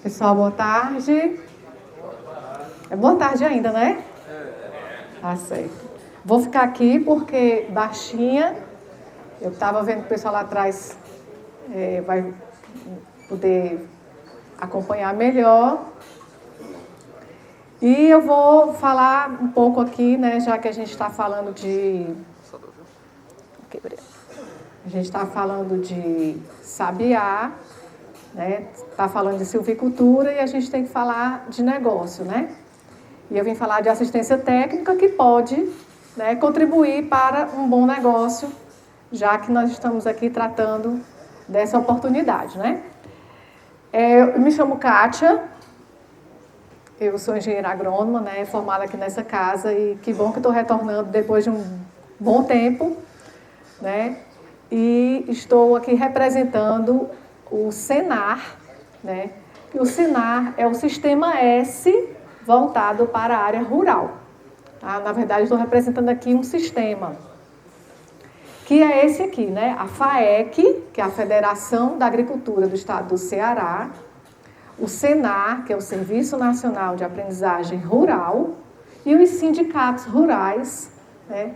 Pessoal, boa tarde. É boa tarde ainda, né? Tá certo. Vou ficar aqui porque baixinha. Eu estava vendo que o pessoal lá atrás vai poder acompanhar melhor. E eu vou falar um pouco aqui, né? Já que a gente está falando de... A gente está falando de sabiá, né? Está falando de silvicultura e a gente tem que falar de negócio, né? E eu vim falar de assistência técnica que pode, né, contribuir para um bom negócio, já que nós estamos aqui tratando dessa oportunidade, né? Eu me chamo Kátia, eu sou engenheira agrônoma, né, formada aqui nessa casa e que bom que estou retornando depois de um bom tempo, né? E estou aqui representando o Senar, né? E o Senar é o Sistema S voltado para a área rural. Tá? Na verdade, estou representando aqui um sistema, que é esse aqui, né? A FAEC, que é a Federação da Agricultura do Estado do Ceará, o Senar, que é o Serviço Nacional de Aprendizagem Rural, e os sindicatos rurais, né?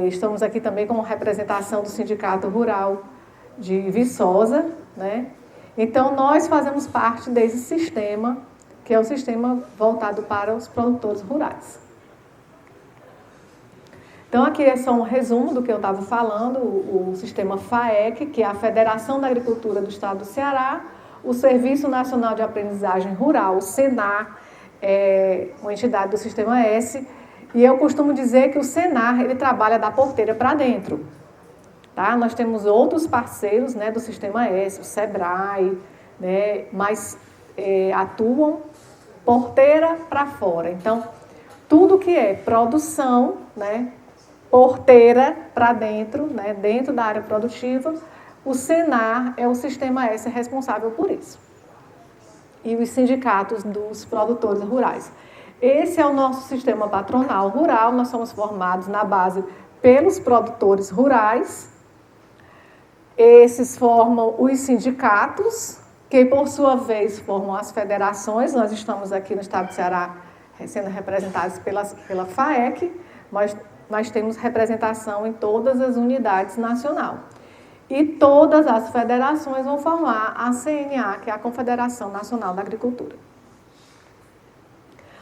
Estamos aqui também com representação do Sindicato Rural de Viçosa, né? Então, nós fazemos parte desse sistema, que é o sistema voltado para os produtores rurais. Então, aqui é só um resumo do que eu estava falando, o sistema FAEC, que é a Federação da Agricultura do Estado do Ceará, o Serviço Nacional de Aprendizagem Rural, o Senar, é uma entidade do Sistema S, e eu costumo dizer que o Senar, ele trabalha da porteira para dentro. Tá? Nós temos outros parceiros, né, do Sistema S, o SEBRAE, né, mas atuam porteira para fora. Então, tudo que é produção, né, porteira para dentro, né, dentro da área produtiva, o Senar é o Sistema S responsável por isso. E os sindicatos dos produtores rurais. Esse é o nosso sistema patronal rural, nós somos formados na base pelos produtores rurais. Esses formam os sindicatos, que por sua vez formam as federações. Nós estamos aqui no estado do Ceará sendo representados pela FAEC, mas nós temos representação em todas as unidades nacionais. E todas as federações vão formar a CNA, que é a Confederação Nacional da Agricultura.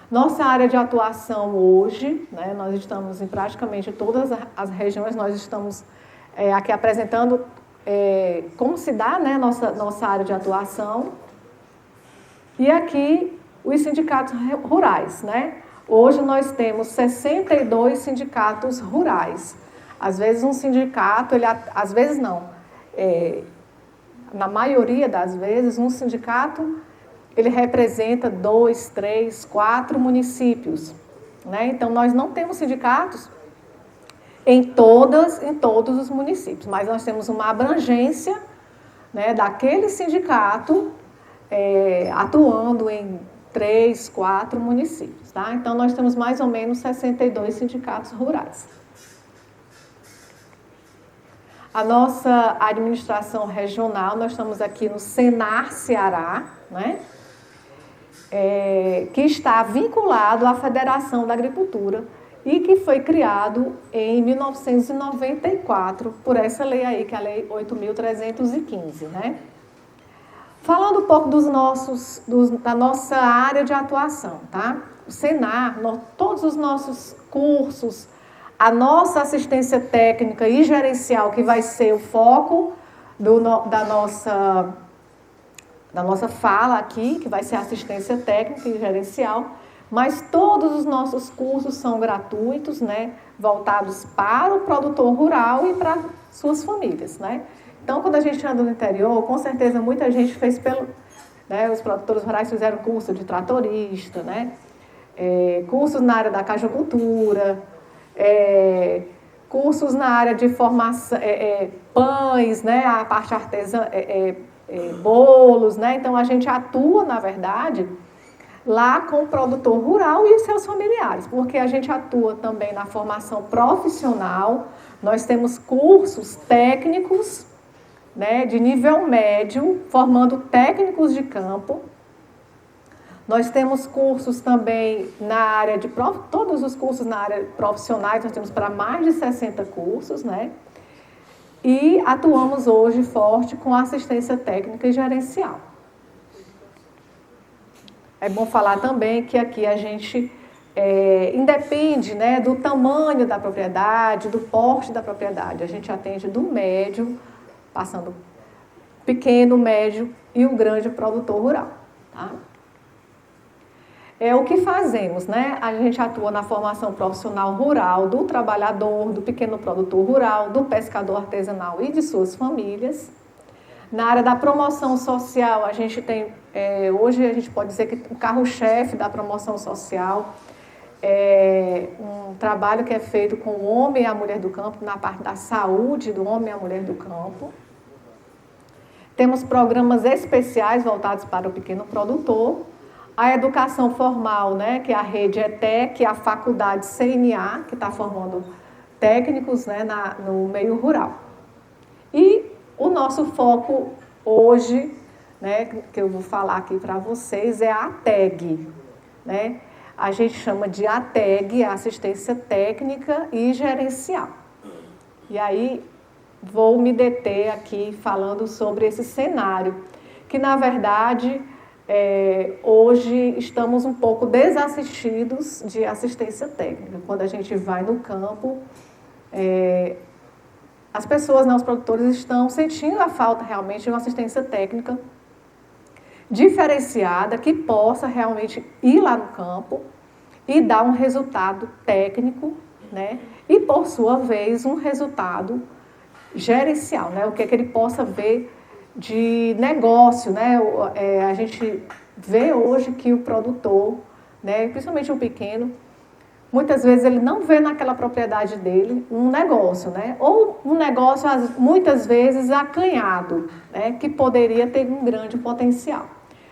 Nossa área de atuação hoje, né, nós estamos em praticamente todas as regiões, nós estamos aqui apresentando como se dá, né, nossa área de atuação. E aqui os sindicatos rurais, né? Hoje nós temos 62 sindicatos rurais. Às vezes um sindicato, às vezes não, na maioria das vezes um sindicato ele representa 2, 3, 4 municípios, né? Então nós não temos sindicatos em todos os municípios, mas nós temos uma abrangência, né, daquele sindicato atuando em 3, 4 municípios. Tá? Então, nós temos mais ou menos 62 sindicatos rurais. A nossa administração regional, nós estamos aqui no Senar Ceará, né, que está vinculado à Federação da Agricultura, e que foi criado em 1994 por essa lei aí, que é a Lei 8.315, né? Falando um pouco da nossa área de atuação, tá? O Senar, todos os nossos cursos, a nossa assistência técnica e gerencial, que vai ser o foco da nossa fala aqui, que vai ser assistência técnica e gerencial, mas todos os nossos cursos são gratuitos, né, voltados para o produtor rural e para suas famílias, né? Então, quando a gente anda no interior, com certeza muita gente fez né, os produtores rurais fizeram curso de tratorista, né? Cursos na área da cajocultura, cursos na área de formação, pães, né, a parte artesã, bolos, né? Então, a gente atua, na verdade, lá com o produtor rural e seus familiares, porque a gente atua também na formação profissional, nós temos cursos técnicos, né, de nível médio, formando técnicos de campo, Nós temos cursos também na área de... Todos os cursos na área profissionais, nós temos para mais de 60 cursos, né? E atuamos hoje forte com assistência técnica e gerencial. É bom falar também que aqui a gente independe, né, do tamanho da propriedade, do porte da propriedade. A gente atende do médio, passando pequeno, médio e o grande produtor rural. Tá? É o que fazemos, né? A gente atua na formação profissional rural do trabalhador, do pequeno produtor rural, do pescador artesanal e de suas famílias. Na área da promoção social, a gente tem, hoje a gente pode dizer que o carro-chefe da promoção social é um trabalho que é feito com o homem e a mulher do campo, na parte da saúde do homem e a mulher do campo. Temos programas especiais voltados para o pequeno produtor. A educação formal, né, que é a rede ETEC, a faculdade CNA, que está formando técnicos, né, no meio rural. E o nosso foco hoje, né, que eu vou falar aqui para vocês, é a ATEG. Né? A gente chama de ATEG, assistência técnica e gerencial. E aí vou me deter aqui falando sobre esse cenário, que na verdade... hoje estamos um pouco desassistidos de assistência técnica. Quando a gente vai no campo, as pessoas, né, os produtores estão sentindo a falta realmente de uma assistência técnica diferenciada que possa realmente ir lá no campo e dar um resultado técnico, né, e por sua vez um resultado gerencial, né, o que ele possa ver de negócio, né? A gente vê hoje que o produtor, né, principalmente o pequeno, muitas vezes ele não vê naquela propriedade dele um negócio, né? Ou um negócio muitas vezes acanhado, né, que poderia ter um grande potencial.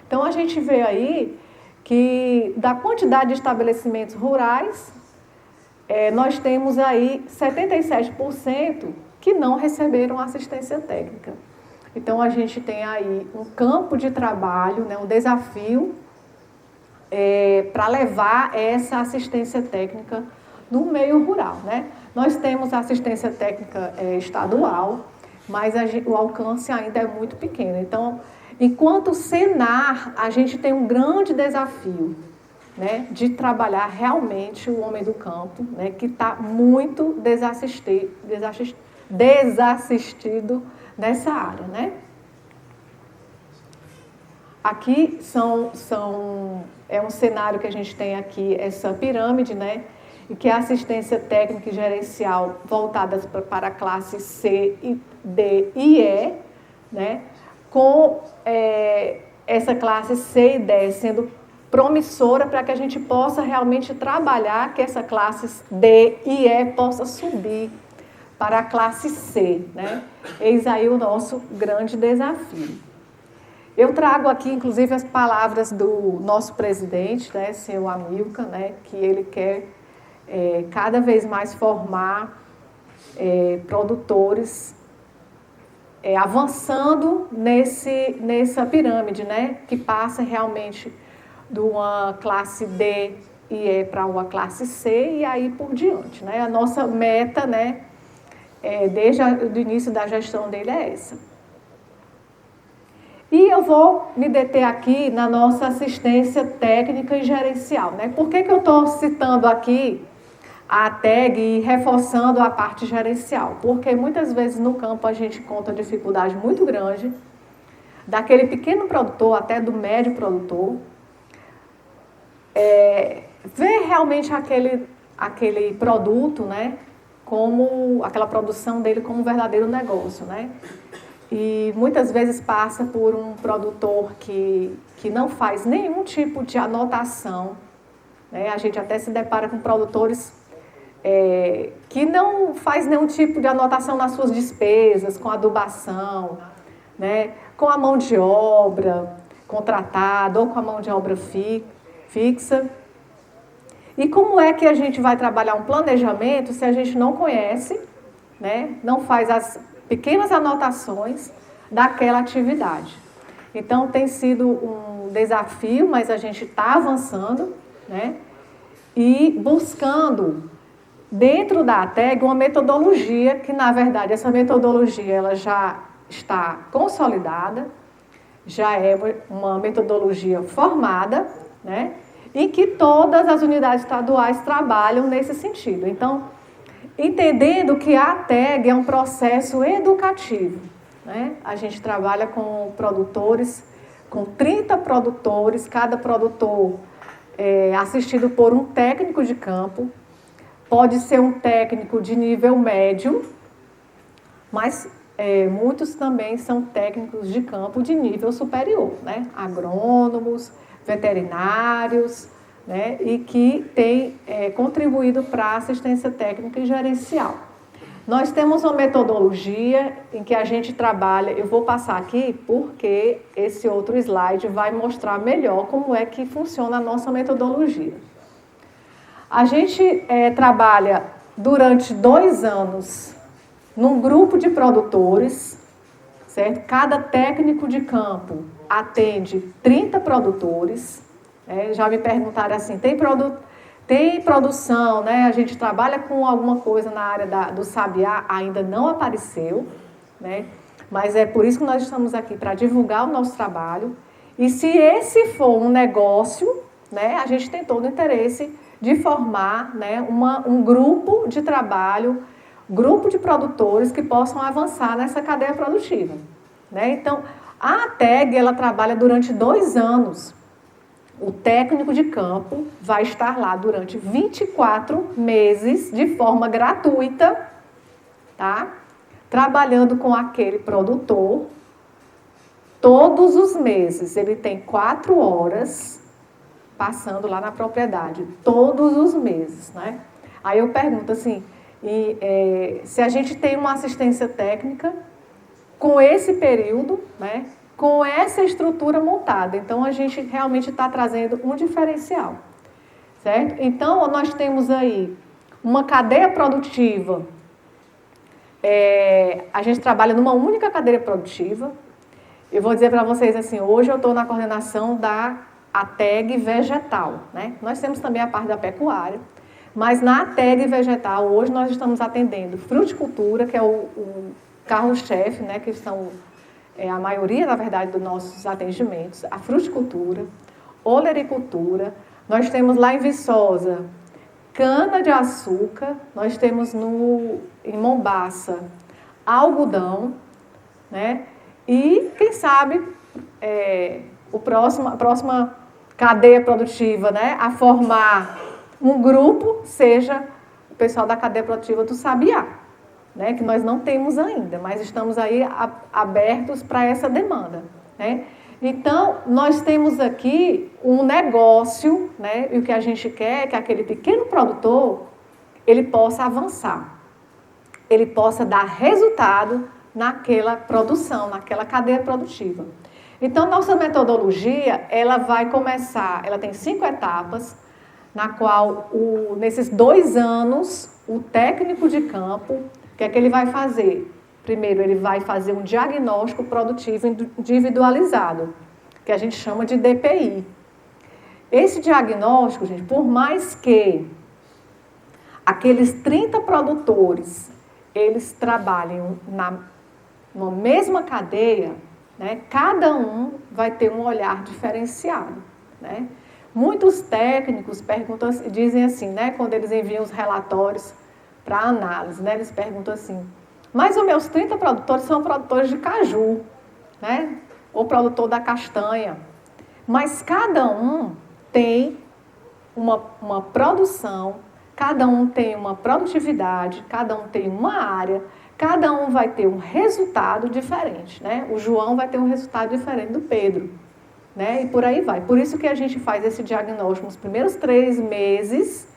Então a gente vê aí que da quantidade de estabelecimentos rurais, nós temos aí 77% que não receberam assistência técnica. Então, a gente tem aí um campo de trabalho, né, um desafio para levar essa assistência técnica no meio rural. Né? Nós temos a assistência técnica estadual, mas o alcance ainda é muito pequeno. Então, enquanto Senar, a gente tem um grande desafio, né, de trabalhar realmente o homem do campo, né, que está muito desassistido nessa área, né? Aqui é um cenário que a gente tem aqui, essa pirâmide, né? E que é a assistência técnica e gerencial voltadas para a classe C, D e E, né? Com essa classe C e D sendo promissora para que a gente possa realmente trabalhar que essa classe D e E possa subir para a classe C, né? Eis aí o nosso grande desafio. Eu trago aqui, inclusive, as palavras do nosso presidente, né, senhor Amilcar, né, que ele quer cada vez mais formar produtores avançando nessa pirâmide, né, que passa realmente de uma classe D e E para uma classe C e aí por diante, né? A nossa meta, né, desde o início da gestão dele é essa. E eu vou me deter aqui na nossa assistência técnica e gerencial, né? Por que eu estou citando aqui a ATEG e reforçando a parte gerencial? Porque muitas vezes no campo a gente encontra dificuldade muito grande, daquele pequeno produtor até do médio produtor, ver realmente aquele produto, né, como aquela produção dele como um verdadeiro negócio, né? E muitas vezes passa por um produtor que não faz nenhum tipo de anotação, né? A gente até se depara com produtores que não faz nenhum tipo de anotação nas suas despesas, com adubação, né? Com a mão de obra contratada ou com a mão de obra fixa. E como é que a gente vai trabalhar um planejamento se a gente não conhece, né? Não faz as pequenas anotações daquela atividade? Então, tem sido um desafio, mas a gente está avançando, né? E buscando, dentro da ATEG, uma metodologia que, na verdade, essa metodologia ela já está consolidada, já é uma metodologia formada, né? E que todas as unidades estaduais trabalham nesse sentido. Então, entendendo que a ATEG é um processo educativo, né? A gente trabalha com produtores, com 30 produtores, cada produtor assistido por um técnico de campo, pode ser um técnico de nível médio, mas muitos também são técnicos de campo de nível superior, né? Agrônomos, veterinários, né? E que têm contribuído para a assistência técnica e gerencial. Nós temos uma metodologia em que a gente trabalha, eu vou passar aqui porque esse outro slide vai mostrar melhor como é que funciona a nossa metodologia. A gente trabalha durante 2 anos num grupo de produtores, certo? Cada técnico de campo atende 30 produtores. Já me perguntaram assim, tem produção, né? A gente trabalha com alguma coisa na área do sabiá, ainda não apareceu, né? Mas é por isso que nós estamos aqui, para divulgar o nosso trabalho. E se esse for um negócio, né, a gente tem todo o interesse de formar, né, um grupo de trabalho, grupo de produtores que possam avançar nessa cadeia produtiva, né? Então, a ATEG, ela trabalha durante 2 anos. O técnico de campo vai estar lá durante 24 meses, de forma gratuita, tá? Trabalhando com aquele produtor. Todos os meses, ele tem 4 horas passando lá na propriedade, todos os meses, né? Aí eu pergunto assim, se a gente tem uma assistência técnica com esse período, né? Com essa estrutura montada. Então, a gente realmente está trazendo um diferencial, certo? Então, nós temos aí uma cadeia produtiva. A gente trabalha numa única cadeia produtiva. Eu vou dizer para vocês assim, hoje eu estou na coordenação da ATEG vegetal, né? Nós temos também a parte da pecuária, mas na ATEG vegetal, hoje nós estamos atendendo fruticultura, que é o carro-chefe, né? Que são a maioria, na verdade, dos nossos atendimentos, a fruticultura, olericultura. Nós temos lá em Viçosa cana-de-açúcar, nós temos em Mombaça algodão, né? E, quem sabe, a próxima cadeia produtiva, né, a formar um grupo, seja o pessoal da cadeia produtiva do sabiá, né, que nós não temos ainda, mas estamos aí abertos para essa demanda, né? Então, nós temos aqui um negócio, né, e o que a gente quer é que aquele pequeno produtor, ele possa avançar, ele possa dar resultado naquela produção, naquela cadeia produtiva. Então, nossa metodologia, ela vai começar, ela tem 5 etapas, na qual, nesses 2 anos, o técnico de campo, o que é que ele vai fazer? Primeiro, ele vai fazer um diagnóstico produtivo individualizado, que a gente chama de DPI. Esse diagnóstico, gente, por mais que aqueles 30 produtores, eles trabalhem numa mesma cadeia, né, cada um vai ter um olhar diferenciado, né? Muitos técnicos dizem assim, né, quando eles enviam os relatórios para análise, né, eles perguntam assim, mas os meus 30 produtores são produtores de caju, né, ou produtor da castanha, mas cada um tem uma produção, cada um tem uma produtividade, cada um tem uma área, cada um vai ter um resultado diferente, né? O João vai ter um resultado diferente do Pedro, né? E por aí vai. Por isso que a gente faz esse diagnóstico nos primeiros 3 meses,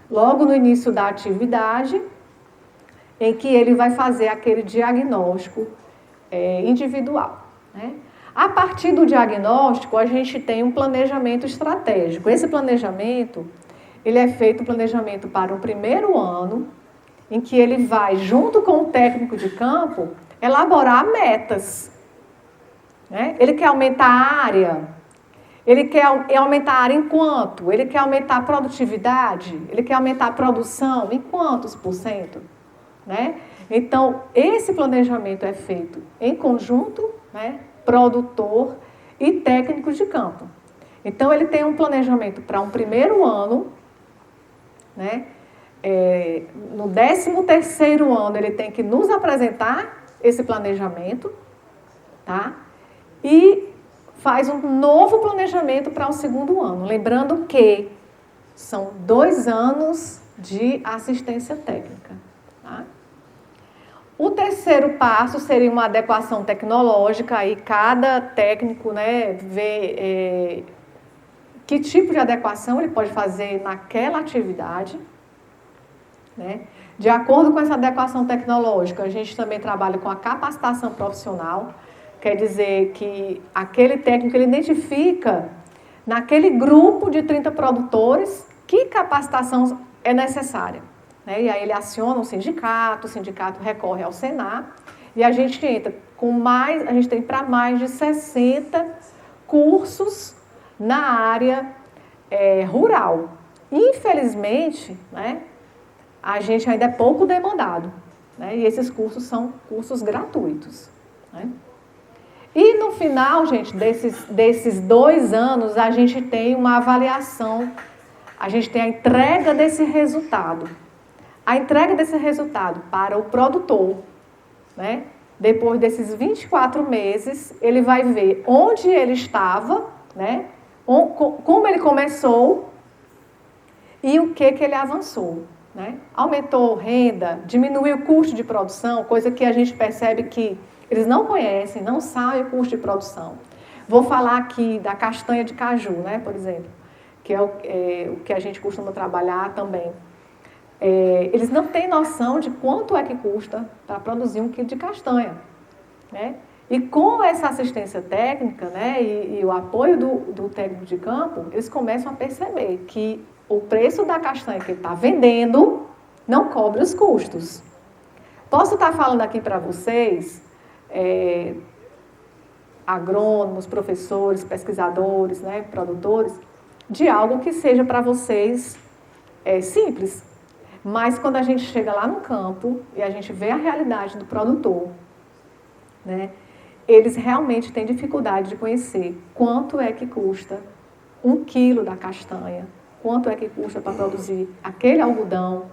logo no início da atividade, em que ele vai fazer aquele diagnóstico individual, né? A partir do diagnóstico, a gente tem um planejamento estratégico. Esse planejamento, ele é feito um planejamento para o primeiro ano, em que ele vai, junto com o técnico de campo, elaborar metas, né? Ele quer aumentar a área, Ele quer aumentar a área em quanto? Ele quer aumentar a produtividade? Ele quer aumentar a produção em quantos por cento? Né? Então, esse planejamento é feito em conjunto, né? Produtor e técnicos de campo. Então, ele tem um planejamento para um primeiro ano, né? No 13º ano, ele tem que nos apresentar esse planejamento, tá? E faz um novo planejamento para o segundo ano. Lembrando que são 2 anos de assistência técnica. Tá? O terceiro passo seria uma adequação tecnológica. Aí cada técnico, né, vê que tipo de adequação ele pode fazer naquela atividade. Né? De acordo com essa adequação tecnológica, a gente também trabalha com a capacitação profissional. Quer dizer que aquele técnico ele identifica naquele grupo de 30 produtores que capacitação é necessária. Né? E aí ele aciona o sindicato recorre ao Senar e a gente entra com a gente tem para mais de 60 cursos na área rural. Infelizmente, né, a gente ainda é pouco demandado, né? E esses cursos são cursos gratuitos. Né? E no final, gente, desses 2 anos, a gente tem uma avaliação, a gente tem a entrega desse resultado. A entrega desse resultado para o produtor, né? Depois desses 24 meses, ele vai ver onde ele estava, né? Como ele começou e o que ele avançou. Né? Aumentou renda, diminuiu o custo de produção, coisa que a gente percebe que eles não conhecem, não sabem o custo de produção. Vou falar aqui da castanha de caju, né, por exemplo, que é o que a gente costuma trabalhar também. Eles não têm noção de quanto é que custa para produzir 1 quilo de castanha. Né? E com essa assistência técnica, né, e o apoio do técnico de campo, eles começam a perceber que o preço da castanha que ele está vendendo não cobre os custos. Posso estar falando aqui para vocês, agrônomos, professores, pesquisadores, né, produtores, de algo que seja para vocês simples. Mas quando a gente chega lá no campo e a gente vê a realidade do produtor, né, eles realmente têm dificuldade de conhecer quanto é que custa 1 quilo da castanha, quanto é que custa para produzir aquele algodão.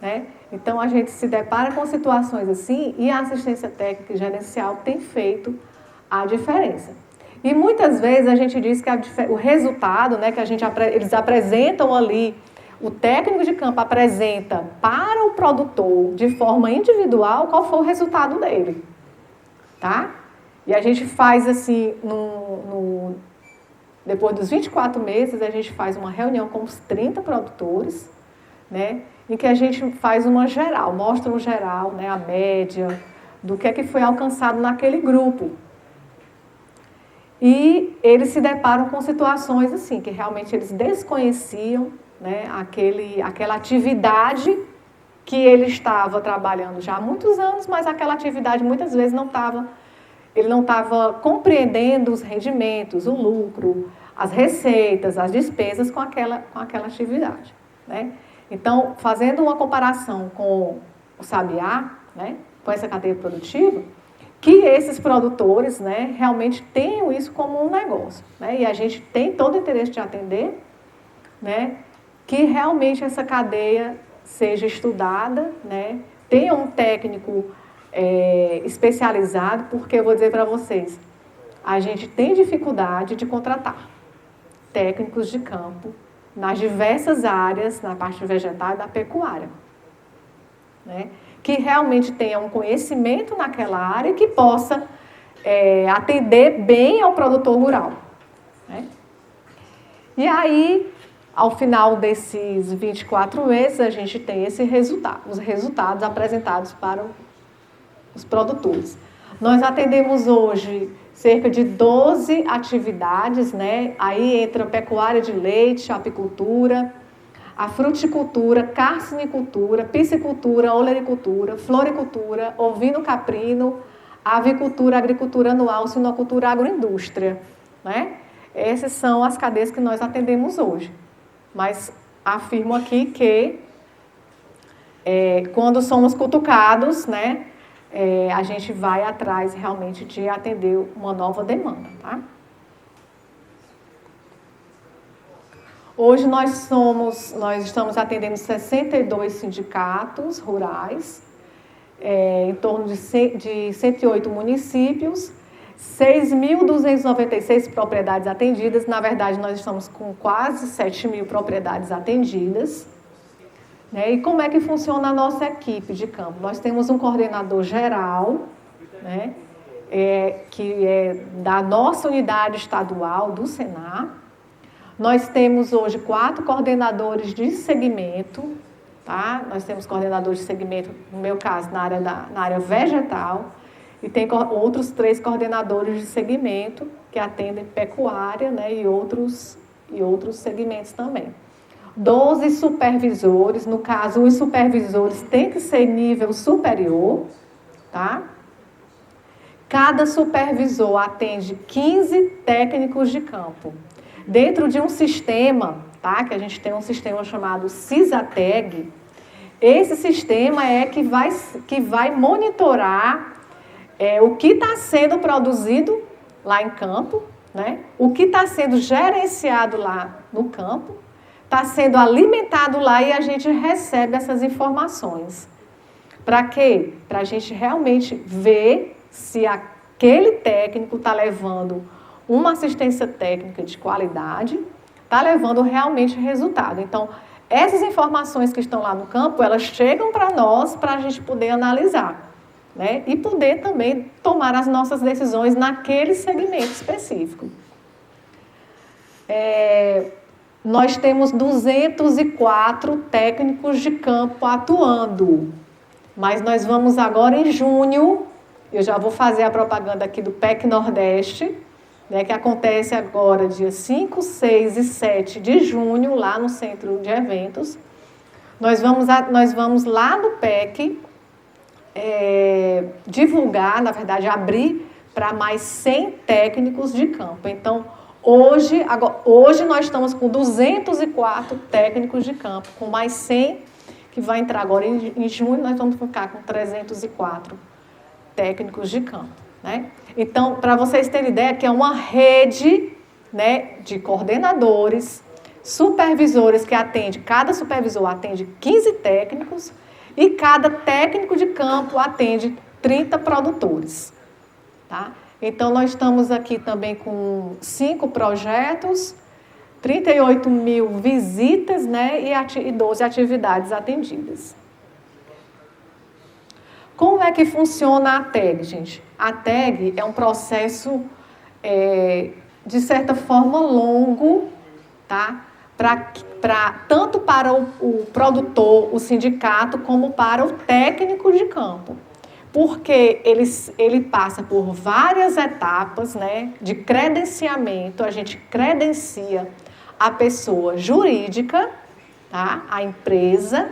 Né? Então, a gente se depara com situações assim e a assistência técnica e gerencial tem feito a diferença. E muitas vezes a gente diz que o resultado, né, que eles apresentam ali, o técnico de campo apresenta para o produtor de forma individual qual foi o resultado dele. Tá? E a gente faz assim, depois dos 24 meses, a gente faz uma reunião com os 30 produtores, né, em que a gente faz uma geral, mostra um geral, né, a média do que foi alcançado naquele grupo. E eles se deparam com situações assim, que realmente eles desconheciam, né, aquela atividade que ele estava trabalhando já há muitos anos, mas aquela atividade muitas vezes ele não estava compreendendo os rendimentos, o lucro, as receitas, as despesas com aquela atividade. Né? Então, fazendo uma comparação com o Sabiá, né, com essa cadeia produtiva, que esses produtores, né, realmente tenham isso como um negócio. Né? E a gente tem todo o interesse de atender, né, que realmente essa cadeia seja estudada, né, tenha um técnico especializado, porque eu vou dizer para vocês, a gente tem dificuldade de contratar técnicos de campo nas diversas áreas, na parte vegetal e da pecuária. Né? Que realmente tenha um conhecimento naquela área e que possa atender bem ao produtor rural. Né? E aí, ao final desses 24 meses, a gente tem esse resultado, os resultados apresentados para os produtores. Nós atendemos hoje cerca de 12 atividades, né? Aí entra pecuária de leite, apicultura, a fruticultura, carcinicultura, piscicultura, olericultura, floricultura, ovino-caprino, avicultura, agricultura anual, sinocultura, agroindústria. Né? Essas são as cadeias que nós atendemos hoje. Mas afirmo aqui que quando somos cutucados, né, a gente vai atrás realmente de atender uma nova demanda, tá? Hoje nós estamos atendendo 62 sindicatos rurais, em torno de 108 municípios, 6.296 propriedades atendidas. Na verdade, nós estamos com quase 7.000 propriedades atendidas. Né? E como é que funciona a nossa equipe de campo? Nós temos um coordenador geral, né? Que é da nossa unidade estadual, do Senar. Nós temos hoje 4 coordenadores de segmento, tá? Nós temos coordenadores de segmento, no meu caso, na área vegetal, e tem outros 3 coordenadores de segmento que atendem pecuária, né? e outros segmentos também. 12 supervisores, no caso, os supervisores têm que ser nível superior, tá? Cada supervisor atende 15 técnicos de campo. Dentro de um sistema, tá? Que a gente tem um sistema chamado CISATEG, esse sistema é que vai monitorar o que está sendo produzido lá em campo, né? O que está sendo gerenciado lá no campo, está sendo alimentado lá e a gente recebe essas informações. Para quê? Para a gente realmente ver se aquele técnico está levando uma assistência técnica de qualidade, está levando realmente resultado. Então, essas informações que estão lá no campo, elas chegam para nós para a gente poder analisar, né? E poder também tomar as nossas decisões naquele segmento específico. Nós temos 204 técnicos de campo atuando, mas nós vamos agora em junho, eu já vou fazer a propaganda aqui do PEC Nordeste, né, que acontece agora dia 5, 6 e 7 de junho, lá no centro de eventos. Nós vamos lá no PEC divulgar, na verdade, abrir para mais 100 técnicos de campo. Então, hoje nós estamos com 204 técnicos de campo, com mais 100 que vai entrar agora em junho, nós vamos ficar com 304 técnicos de campo. Né? Então, para vocês terem ideia, que é uma rede, né, de coordenadores, supervisores que atende, cada supervisor atende 15 técnicos e cada técnico de campo atende 30 produtores. Tá? Então, nós estamos aqui também com 5 projetos, 38 mil visitas, né, e 12 atividades atendidas. Como é que funciona a TAG, gente? A TAG é um processo, de certa forma, longo, tá? Tanto para o produtor, o sindicato, como para o técnico de campo. Porque ele passa por várias etapas, né, de credenciamento. A gente credencia a pessoa jurídica, tá? A empresa.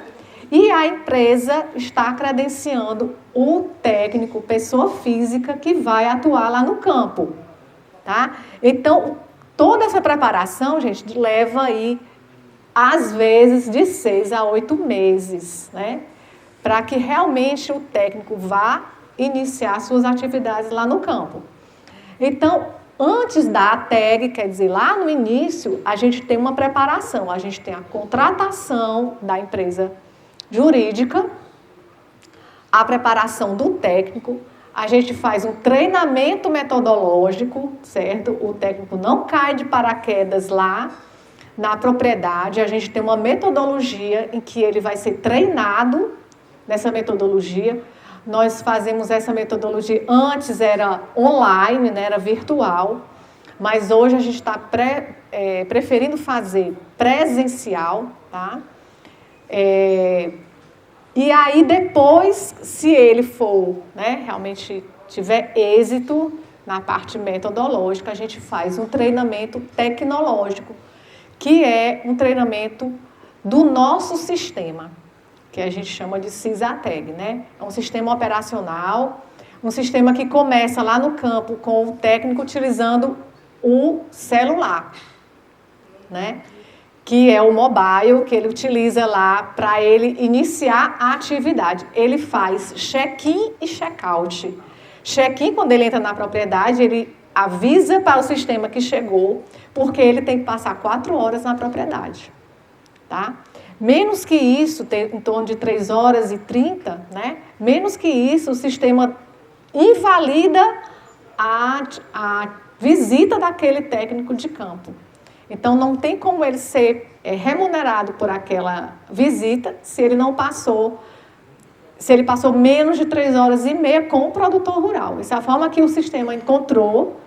E a empresa está credenciando o técnico, pessoa física, que vai atuar lá no campo, tá? Então, toda essa preparação, gente, leva aí, às vezes, de 6 a 8 meses, né? Para que realmente o técnico vá iniciar suas atividades lá no campo. Então, antes da TAG, quer dizer, lá no início, a gente tem uma preparação, a gente tem a contratação da empresa jurídica, a preparação do técnico, a gente faz um treinamento metodológico, certo? O técnico não cai de paraquedas lá na propriedade, a gente tem uma metodologia em que ele vai ser treinado nessa metodologia. Nós fazemos essa metodologia, antes era online, né? Era virtual, mas hoje a gente está preferindo fazer presencial, tá? E aí depois, se ele for, né, realmente tiver êxito na parte metodológica, a gente faz um treinamento tecnológico, que é um treinamento do nosso sistema, que a gente chama de CISATEG, né? É um sistema operacional, um sistema que começa lá no campo com o técnico utilizando o celular, né? Que é o mobile, que ele utiliza lá para ele iniciar a atividade. Ele faz check-in e check-out. Check-in, quando ele entra na propriedade, ele avisa para o sistema que chegou, porque ele tem que passar 4 horas na propriedade. Tá? Menos que isso, em torno de 3 horas e 30, né? Menos que isso, o sistema invalida a visita daquele técnico de campo. Então, não tem como ele ser remunerado por aquela visita se ele passou menos de 3 horas e meia com o produtor rural. Essa é a forma que o sistema encontrou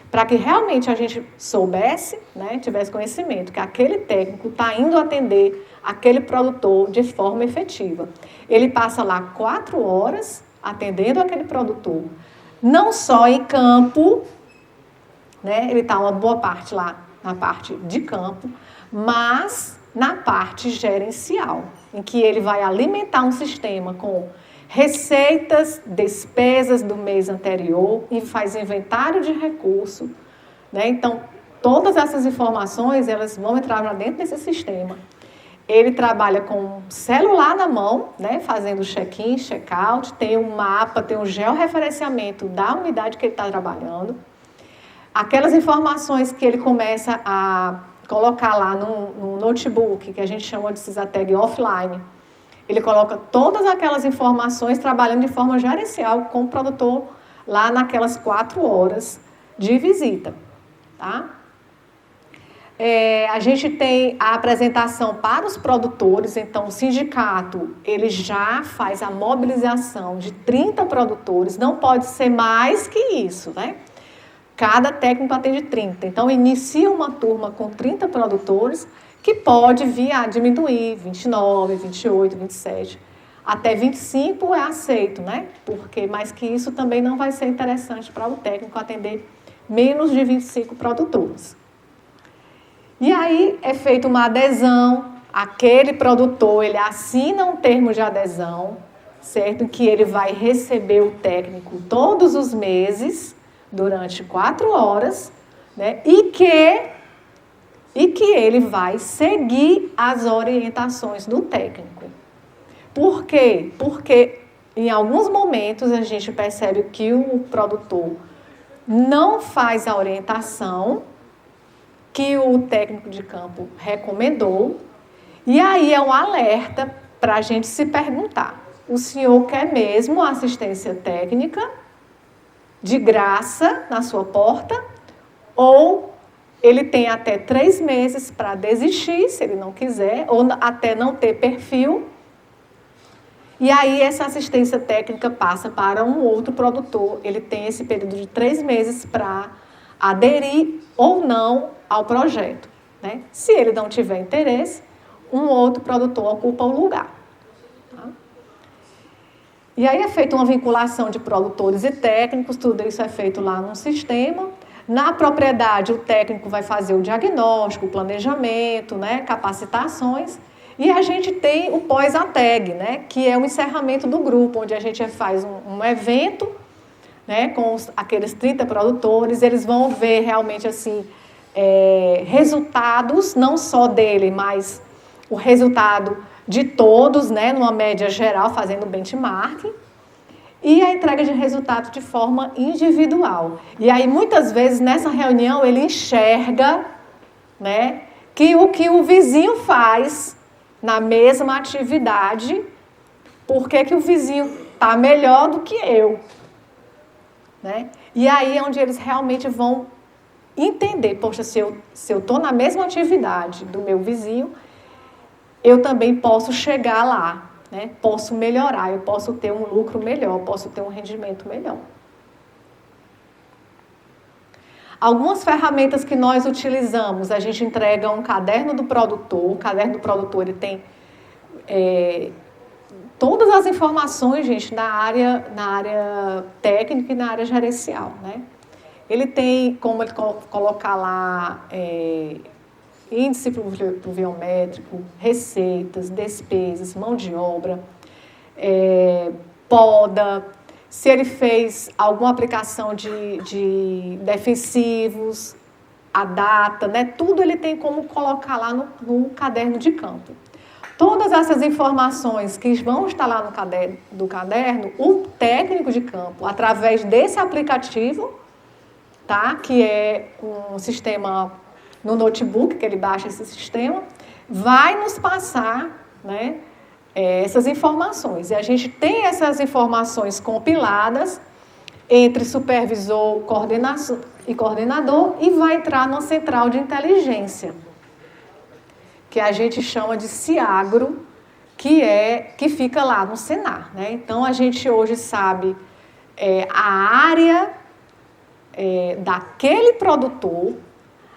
para que realmente a gente soubesse, né, tivesse conhecimento que aquele técnico está indo atender aquele produtor de forma efetiva. Ele passa lá 4 horas atendendo aquele produtor, não só em campo, né, ele está uma boa parte lá na parte de campo, mas na parte gerencial, em que ele vai alimentar um sistema com receitas, despesas do mês anterior e faz inventário de recurso, né? Então, todas essas informações, elas vão entrar lá dentro desse sistema. Ele trabalha com um celular na mão, né? Fazendo check-in, check-out, tem um mapa, tem um georreferenciamento da unidade que ele está trabalhando. Aquelas informações que ele começa a colocar lá no notebook, que a gente chama de Sysatec offline, ele coloca todas aquelas informações trabalhando de forma gerencial com o produtor lá naquelas 4 horas de visita. Tá? A gente tem a apresentação para os produtores, então o sindicato ele já faz a mobilização de 30 produtores, não pode ser mais que isso, né? Cada técnico atende 30. Então, inicia uma turma com 30 produtores, que pode vir a diminuir, 29, 28, 27. Até 25 é aceito, né? Porque mais que isso também não vai ser interessante para o técnico atender menos de 25 produtores. E aí é feita uma adesão, aquele produtor, ele assina um termo de adesão, certo? Que ele vai receber o técnico todos os meses, durante 4 horas, né? E que ele vai seguir as orientações do técnico. Por quê? Porque em alguns momentos a gente percebe que o produtor não faz a orientação que o técnico de campo recomendou, e aí é um alerta para a gente se perguntar: o senhor quer mesmo assistência técnica de graça na sua porta, ou ele tem até 3 meses para desistir, se ele não quiser, ou até não ter perfil, e aí essa assistência técnica passa para um outro produtor, ele tem esse período de 3 meses para aderir ou não ao projeto, né? Se ele não tiver interesse, um outro produtor ocupa o lugar. E aí é feita uma vinculação de produtores e técnicos, tudo isso é feito lá no sistema. Na propriedade, o técnico vai fazer o diagnóstico, o planejamento, né, capacitações. E a gente tem o pós-ATEG, né, que é o encerramento do grupo, onde a gente faz um evento, né, com aqueles 30 produtores. Eles vão ver realmente assim, resultados, não só dele, mas o resultado de todos, né, numa média geral, fazendo benchmarking, e a entrega de resultados de forma individual. E aí, muitas vezes, nessa reunião, ele enxerga, né, que o vizinho faz na mesma atividade, porque que o vizinho está melhor do que eu. Né? E aí é onde eles realmente vão entender: poxa, se eu estou na mesma atividade do meu vizinho, eu também posso chegar lá, né? Posso melhorar, eu posso ter um lucro melhor, posso ter um rendimento melhor. Algumas ferramentas que nós utilizamos: a gente entrega um caderno do produtor. O caderno do produtor ele tem todas as informações, gente, na área técnica e na área gerencial, né? Ele tem como ele colocar lá índice pluviométrico, receitas, despesas, mão de obra, poda, se ele fez alguma aplicação de defensivos, a data, né? Tudo ele tem como colocar lá no caderno de campo. Todas essas informações que vão estar lá no caderno, o técnico de campo, através desse aplicativo, tá? Que é um sistema no notebook, que ele baixa esse sistema, vai nos passar, né, essas informações. E a gente tem essas informações compiladas entre supervisor e coordenador e vai entrar numa central de inteligência, que a gente chama de CIAGRO, que fica lá no Senar, né? Então, a gente hoje sabe a área daquele produtor,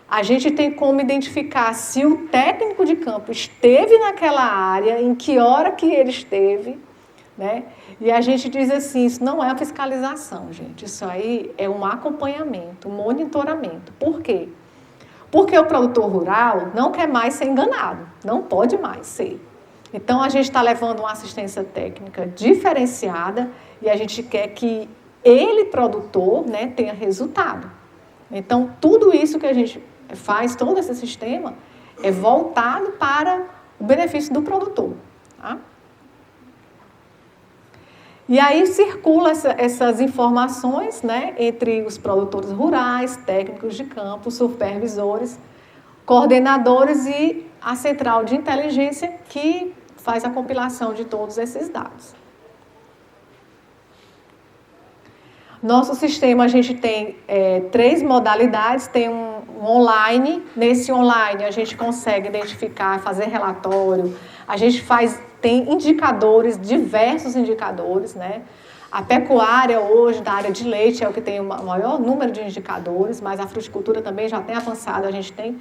a gente tem como identificar se o técnico de campo esteve naquela área, em que hora que ele esteve, né? E a gente diz assim, isso não é fiscalização, gente, isso aí é um acompanhamento, um monitoramento. Por quê? Porque o produtor rural não quer mais ser enganado, não pode mais ser. Então, a gente está levando uma assistência técnica diferenciada e a gente quer que ele, produtor, né, tenha resultado. Então, tudo isso que a gente faz, todo esse sistema, é voltado para o benefício do produtor. Tá? E aí circula essas informações, né, entre os produtores rurais, técnicos de campo, supervisores, coordenadores e a central de inteligência que faz a compilação de todos esses dados. Nosso sistema, a gente tem 3 modalidades, tem um online, nesse online a gente consegue identificar, fazer relatório, a gente tem indicadores, diversos indicadores, né? A pecuária hoje, da área de leite, é o que tem o maior número de indicadores, mas a fruticultura também já tem avançado, a gente tem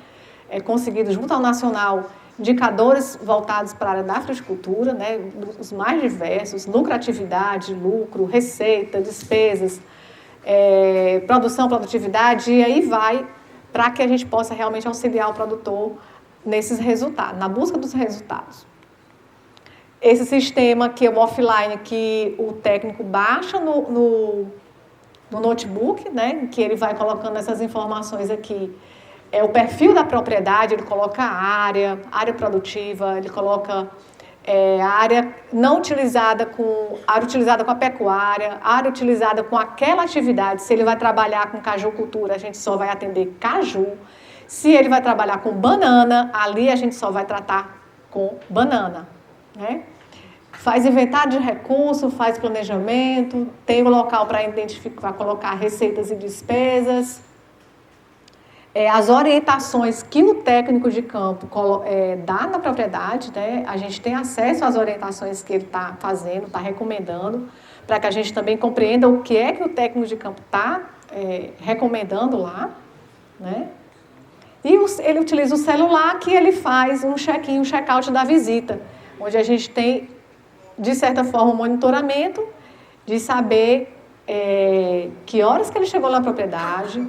conseguido, junto ao nacional, indicadores voltados para a área da fruticultura, né? Os mais diversos, lucratividade, lucro, receita, despesas, produção, produtividade, e aí vai para que a gente possa realmente auxiliar o produtor nesses resultados, na busca dos resultados. Esse sistema que é o offline, que o técnico baixa no notebook, né, que ele vai colocando essas informações aqui, é o perfil da propriedade, ele coloca a área produtiva, ele coloca a área não utilizada área utilizada com a pecuária, área utilizada com aquela atividade. Se ele vai trabalhar com cajucultura, a gente só vai atender caju. Se ele vai trabalhar com banana, ali a gente só vai tratar com banana, né? Faz inventário de recursos, faz planejamento, tem o local para identificar, colocar receitas e despesas. As orientações que o técnico de campo dá na propriedade, né? A gente tem acesso às orientações que ele está fazendo, está recomendando, para que a gente também compreenda o que é que o técnico de campo está recomendando lá, né? E ele utiliza o celular, que ele faz um check-in, um check-out da visita, onde a gente tem, de certa forma, um monitoramento de saber que horas que ele chegou na propriedade.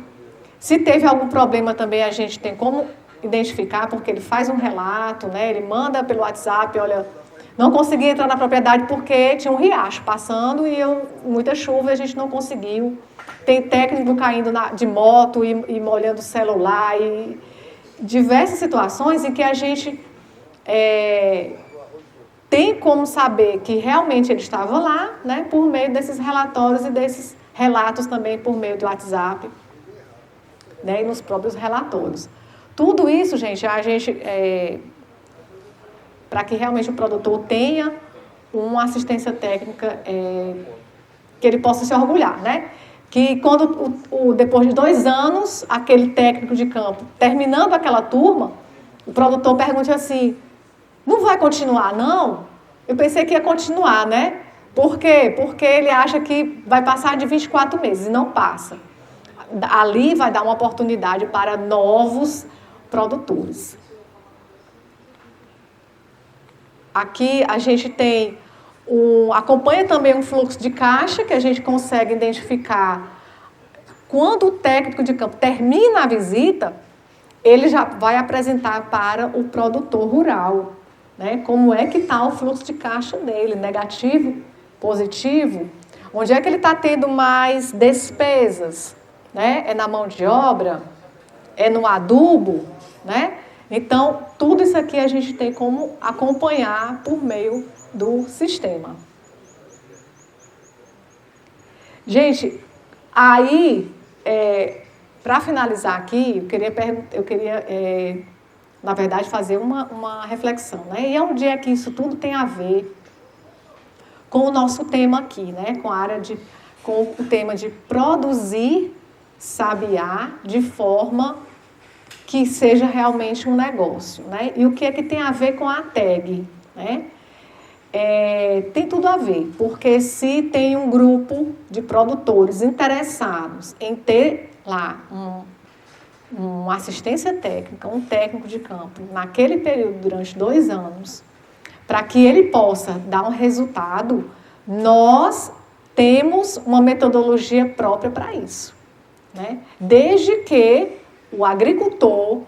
Se teve algum problema também, a gente tem como identificar, porque ele faz um relato, né? Ele manda pelo WhatsApp, olha, não consegui entrar na propriedade porque tinha um riacho passando e muita chuva e a gente não conseguiu. Tem técnico caindo de moto e molhando o celular e diversas situações em que a gente tem como saber que realmente ele estava lá, né? Por meio desses relatórios e desses relatos também por meio do WhatsApp. Né, e nos próprios relatórios. Tudo isso, gente, para que realmente o produtor tenha uma assistência técnica que ele possa se orgulhar, né? Que quando, depois de 2 anos, aquele técnico de campo, terminando aquela turma, o produtor pergunte assim, não vai continuar, não? Eu pensei que ia continuar, né? Por quê? Porque ele acha que vai passar de 24 meses, e não passa. Ali vai dar uma oportunidade para novos produtores. Aqui a gente tem acompanha também um fluxo de caixa que a gente consegue identificar quando o técnico de campo termina a visita, ele já vai apresentar para o produtor rural, né? Como é que está o fluxo de caixa dele, negativo, positivo, onde é que ele está tendo mais despesas, né? É na mão de obra, é no adubo, né? Então, tudo isso aqui a gente tem como acompanhar por meio do sistema. Gente, aí, para finalizar aqui, eu queria na verdade, fazer uma reflexão, né? E onde é que isso tudo tem a ver com o nosso tema aqui, né? Com o tema de produzir sabiá de forma que seja realmente um negócio, né? E o que é que tem a ver com a tag, né? Tem tudo a ver, porque se tem um grupo de produtores interessados em ter lá uma assistência técnica, um técnico de campo, naquele período, durante 2 anos, para que ele possa dar um resultado, nós temos uma metodologia própria para isso, né? Desde que o agricultor,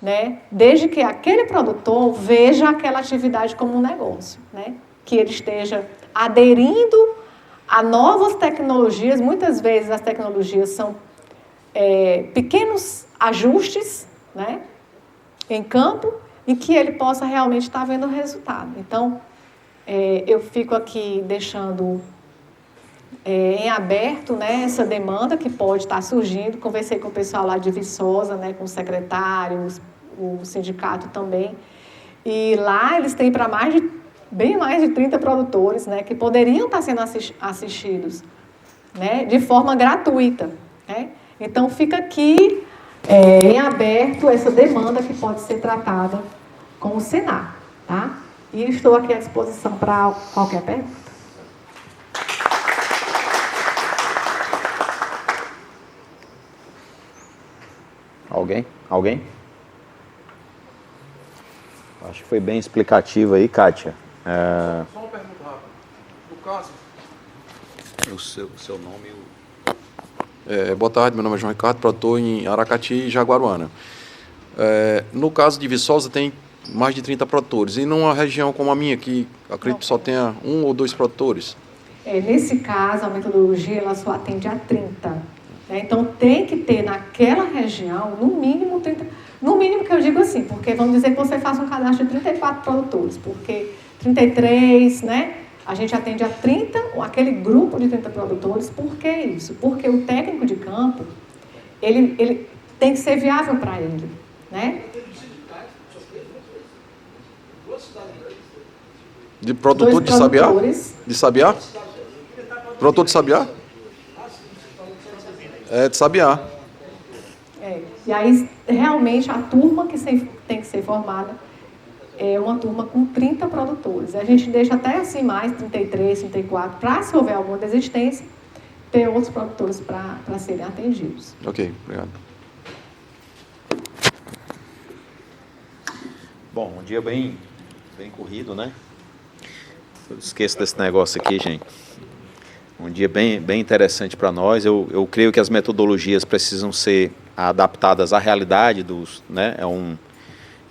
né, desde que aquele produtor veja aquela atividade como um negócio, né? Que ele esteja aderindo a novas tecnologias. Muitas vezes as tecnologias são pequenos ajustes, né, em campo, e que ele possa realmente estar vendo o resultado. Então, eu fico aqui deixando em aberto, né, essa demanda que pode estar surgindo. Conversei com o pessoal lá de Viçosa, né, com os secretários, o sindicato também, e lá eles têm para bem mais de 30 produtores, né, que poderiam estar sendo assistidos, né, de forma gratuita, né? Então, fica aqui em aberto essa demanda que pode ser tratada com o Senar, tá? E estou aqui à disposição para qualquer pergunta. Alguém? Acho que foi bem explicativo aí, Kátia. Só uma pergunta rápida. No caso... O seu nome... boa tarde, meu nome é João Ricardo, produtor em Aracati e Jaguaruana. No caso de Viçosa, tem mais de 30 produtores. E numa região como a minha, que acredito que só tenha 1 ou 2 produtores? Nesse caso, a metodologia ela só atende a 30. Né? Então, tem que ter naquela região, no mínimo 30. No mínimo que eu digo assim, porque vamos dizer que você faça um cadastro de 34 produtores, porque 33, né? A gente atende a 30, aquele grupo de 30 produtores. Por que isso? Porque o técnico de campo, ele tem que ser viável para ele, né? De produtor de sabiá? De sabiá? Produtor de sabiá? De sabiá. E aí, realmente, a turma que tem que ser formada é uma turma com 30 produtores. A gente deixa até assim mais, 33, 34, para se houver alguma desistência, ter outros produtores para serem atendidos. Ok, obrigado. Bom, um dia bem corrido, né? Eu esqueço desse negócio aqui, gente. Um dia bem interessante para nós. Eu creio que as metodologias precisam ser adaptadas à realidade dos, né? É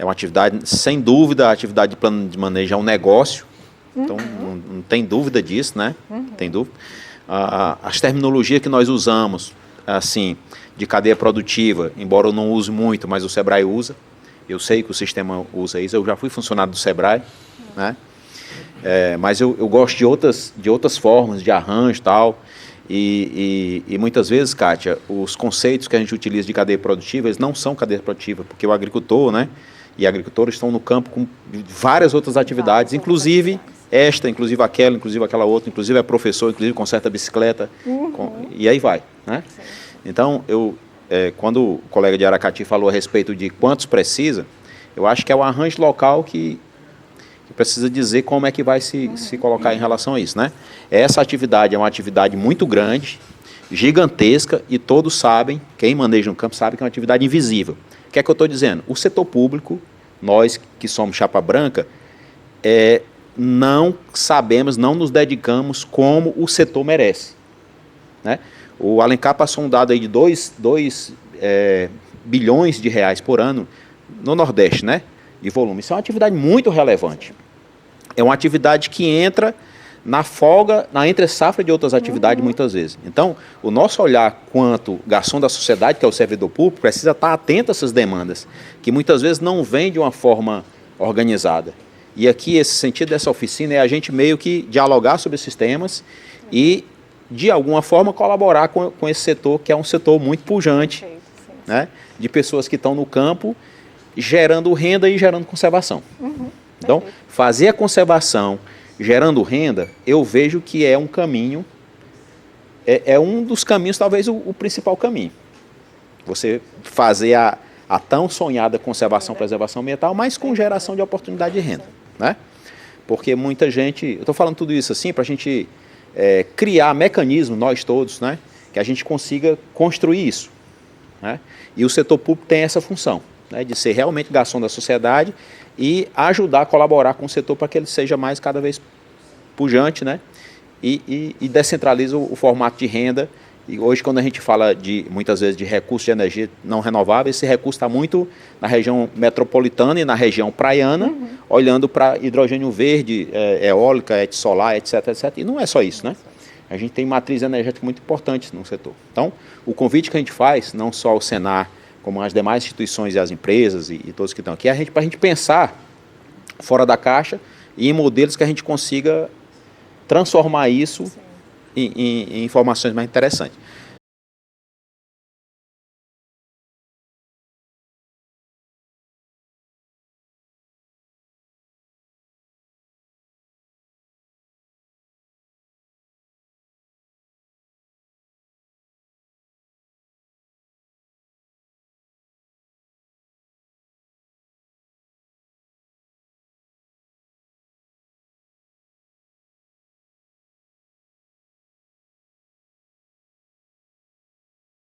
uma atividade, sem dúvida, a atividade de plano de manejo é um negócio. Então, não tem dúvida disso, né? Tem dúvida. As terminologias que nós usamos, assim, de cadeia produtiva, embora eu não use muito, mas o Sebrae usa. Eu sei que o sistema usa isso. Eu já fui funcionário do Sebrae, né? Mas eu gosto de outras formas de arranjo e tal. E muitas vezes, Kátia, os conceitos que a gente utiliza de cadeia produtiva, eles não são cadeia produtiva, porque o agricultor, né? E agricultores estão no campo com várias outras atividades, inclusive esta, inclusive aquela outra, inclusive é professor, inclusive conserta bicicleta, e aí vai, né? Então, quando o colega de Aracati falou a respeito de quantos precisa, eu acho que é o arranjo local que precisa dizer como é que vai se colocar em relação a isso, né? Essa atividade é uma atividade muito grande, gigantesca, e todos sabem, quem maneja no campo sabe que é uma atividade invisível. O que é que eu estou dizendo? O setor público, nós que somos chapa branca, não sabemos, não nos dedicamos como o setor merece, né? O Alencar passou um dado aí de 2 bilhões de reais por ano no Nordeste, né? De volume. Isso é uma atividade muito relevante. É uma atividade que entra na folga, na entre-safra de outras atividades, muitas vezes. Então, o nosso olhar quanto garçom da sociedade, que é o servidor público, precisa estar atento a essas demandas, que muitas vezes não vêm de uma forma organizada. E aqui, esse sentido dessa oficina é a gente meio que dialogar sobre esses temas e, de alguma forma, colaborar com esse setor, que é um setor muito pujante, né, de pessoas que estão no campo, gerando renda e gerando conservação. Então, fazer a conservação gerando renda, eu vejo que é um caminho, é um dos caminhos, talvez o principal caminho. Você fazer a tão sonhada conservação, preservação ambiental, mas com geração de oportunidade de renda, né? Porque muita gente, eu estou falando tudo isso assim para a gente criar mecanismos, nós todos, né, que a gente consiga construir isso, né? E o setor público tem essa função, né, de ser realmente garçom da sociedade e ajudar a colaborar com o setor para que ele seja mais cada vez pujante, né? E descentraliza o formato de renda. E hoje, quando a gente fala muitas vezes de recursos de energia não renovável, esse recurso está muito na região metropolitana e na região praiana, olhando para hidrogênio verde, eólica, solar, etc, etc. E não é só isso, né? A gente tem matriz energética muito importante no setor. Então, o convite que a gente faz, não só ao Senar, como as demais instituições e as empresas e todos que estão aqui, para a gente pensar fora da caixa e em modelos que a gente consiga transformar isso em informações mais interessantes.